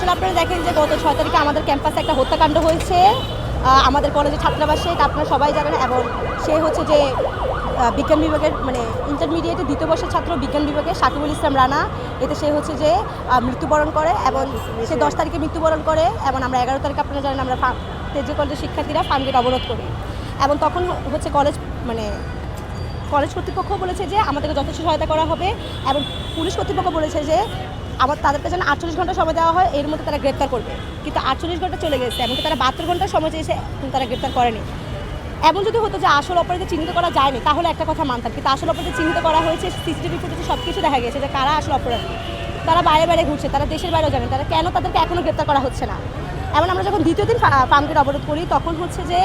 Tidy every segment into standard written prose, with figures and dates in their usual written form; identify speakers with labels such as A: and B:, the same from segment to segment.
A: আসলে আপনারা দেখেন যে গত 6 তারিখে আমাদের ক্যাম্পাসে একটা হত্যাকাণ্ড হয়েছে আমাদের কলেজের ছাত্রাবাসে, এটা আপনারা সবাই জানেন। এবং সে হচ্ছে যে বিজ্ঞান বিভাগের মানে ইন্টারমিডিয়েটে দ্বিতীয় বর্ষের ছাত্র বিজ্ঞান বিভাগের সাকিবুল ইসলাম রানা। এতে সে হচ্ছে যে মৃত্যুবরণ করে এবং সে 10 তারিখে মৃত্যুবরণ করে এবং আমরা 11 তারিখে আপনারা জানেন আমরা তেজগাঁও কলেজের শিক্ষার্থীরা ফার্মগেট অবরোধ করি। এবং তখন হচ্ছে কলেজ কর্তৃপক্ষ বলেছে যে আমাদেরকে যথেষ্ট সহায়তা করা হবে এবং পুলিশ কর্তৃপক্ষ বলেছে যে তাদেরকে যেন 48 ঘন্টা সময় দেওয়া হয়, এর মধ্যে তারা গ্রেপ্তার করবে। কিন্তু 48 ঘন্টা চলে গেছে, এমনকি তারা 72 ঘন্টার সময় চেয়েছে কিন্তু তারা গ্রেপ্তার করেনি। এমন যদি হতো যে আসল অপরাধী চিহ্নিত করা যায়নি তাহলে একটা কথা মানতাম, কিন্তু আসল অপরাধী চিহ্নিত করা হয়েছে, সিসিটিভি ফুটেজে সব কিছু দেখা গেছে যে কারা আসল অপরাধী। তারা বাইরে বাইরে ঘুরছে, তারা দেশের বাইরেও জানে, তারা কেন তাদেরকে এখনও গ্রেপ্তার করা হচ্ছে না। এমন আমরা যখন দ্বিতীয় দিন ফার্মগেট অবরোধ করি তখন হচ্ছে যে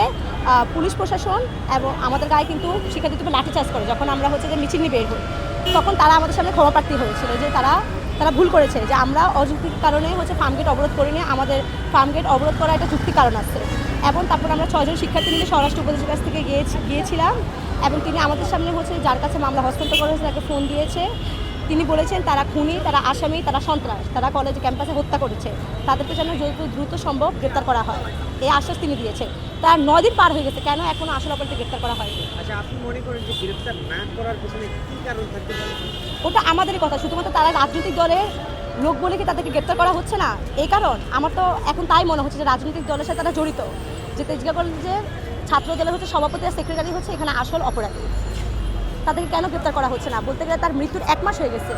A: পুলিশ প্রশাসন এবং আমাদের গায়ে কিন্তু শিক্ষার্থীদের লাঠিচার্জ করে। যখন আমরা হচ্ছে যে মিছিল নিয়ে বের হই তখন তারা আমাদের সামনে ক্ষমা প্রার্থী হয়েছিল যে তারা ভুল করেছে, যে আমরা অযৌক্তিক কারণে হচ্ছে ফার্মগেট অবরোধ করিনি, আমাদের ফার্মগেট অবরোধ করা একটা যুক্তি কারণ আছে। এবং তারপর আমরা 6 জন শিক্ষার্থী মিলে স্বরাষ্ট্র উপদেষ্টার কাছ থেকে গিয়েছিলাম এবং তিনি আমাদের সামনে হচ্ছে যার কাছে মামলা হস্তান্তর করা হয়েছে তাকে ফোন দিয়েছে। তিনি বলেছেন তারা খুনি, তারা আসামি, তারা সন্ত্রাস, তারা কলেজ ক্যাম্পাসে হত্যা করেছে, তাদেরকে যেন যত দ্রুত সম্ভব গ্রেপ্তার করা হয় এই আশ্বাস তিনি দিয়েছেন। তার 9 দিন পার হয়ে গেছে, কেন এখনো আসল অপরাধীকে গ্রেপ্তার করা হয়নি?
B: আচ্ছা, আপনি মনে করেন যে গ্রেপ্তার না করার পিছনে কি কারণ থাকতে পারে?
A: ওটা আমাদেরই কথা, শুধুমাত্র তারা রাজনৈতিক দলের লোক বলে কি তাদেরকে গ্রেপ্তার করা হচ্ছে না এই কারণ? আমার তো এখন তাই মনে হচ্ছে যে রাজনৈতিক দলের সাথে তারা জড়িত, যে তেজগাঁও কলেজের ছাত্র দলের হচ্ছে সভাপতি আর সেক্রেটারি হচ্ছে এখানে আসল অপরাধী। তাদেরকে কেন গ্রেপ্তার করা হচ্ছে না? বলতে গেলে তার মৃত্যুর 1 মাস হয়ে গেছে,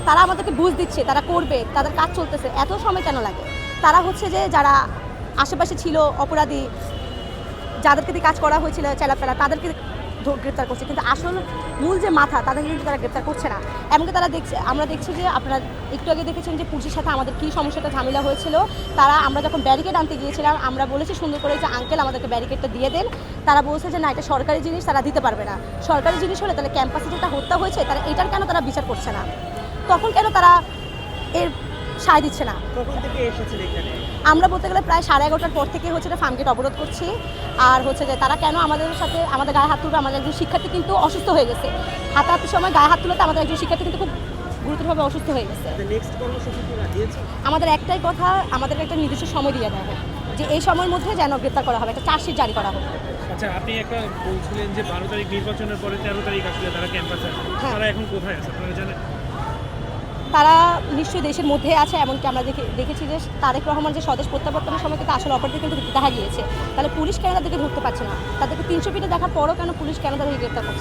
A: তারা আমাদেরকে বুঝ দিচ্ছে, তারা করবে, তাদের কাজ চলতেছে, এত সময় কেন লাগে? তারা হচ্ছে যে যারা আশেপাশে ছিল অপরাধী, যাদেরকে দিয়ে কাজ করা হয়েছিল চেলাপেলা, তাদেরকে গ্রেপ্তার করছে, কিন্তু আসল মূল যে মাথা তাদেরকে কিন্তু তারা গ্রেপ্তার করছে না। এমনকি তারা আমরা দেখছি যে আপনারা একটু আগে দেখেছেন যে পুলিশের সাথে আমাদের কী সমস্যাটা ঝামেলা হয়েছিল। আমরা যখন ব্যারিকেড আনতে গিয়েছিলাম আমরা বলেছি সুন্দর করে যে আঙ্কেল আমাদেরকে ব্যারিকেডটা দিয়ে দেন। তারা বলছে যে না, এটা সরকারি জিনিস, তারা দিতে পারবে না। সরকারি জিনিস হলে তাহলে ক্যাম্পাসে যেটা হত্যা হয়েছে তারা এটার কেন তারা বিচার করছে না? তখন কেন তারা এর সায় দিচ্ছে না?
B: কখন থেকে এসেছেন এখানে?
A: আমরা বলতে গেলে প্রায় 11:30টার পর থেকে হচ্ছে ফার্মগেট অবরোধ করছি। আর হচ্ছে যে তারা কেন আমাদের সাথে আমাদের গায়ে হাত তুলবে? আমাদের একজন শিক্ষার্থী কিন্তু অসুস্থ হয়ে গেছে, হাতাহাতির সময় গায়ে হাত তুলতে আমাদের একজন শিক্ষার্থী কিন্তু খুব গুরুতরভাবে অসুস্থ হয়ে গেছে।
B: নেক্সট কর্মসূচি কি দিয়েছে?
A: আমাদের একটাই কথা, আমাদের একটা নির্দিষ্ট সময় দিয়ে দেওয়া হোক, যে এই সময়ের মধ্যে যেন গ্রেপ্তার করা হবে, একটা চার্জশিট জারি করা হোক।
C: আচ্ছা, আপনি একটা বলছিলেন যে 12 তারিখ নির্বাচনের পরে 13 তারিখ আসলে তারা ক্যাম্পাসে আসবে, তারা এখন কোথায় আছে আপনারা জানেন?
A: তারা নিশ্চয়ই দেশের মধ্যে আছে, এমনকি আমরা দেখেছি যে তারেক রহমান যে স্বদেশ প্রত্যাবর্তনের সময় কিন্তু আসলে অপরাধী কিন্তু দেখা গিয়েছে। তাহলে পুলিশ কেন তাদেরকে ধরতে পারছে না? তাদেরকে 300 ফিটে দেখার পরও কেন পুলিশ কেন তাদেরকে গ্রেপ্তার করছে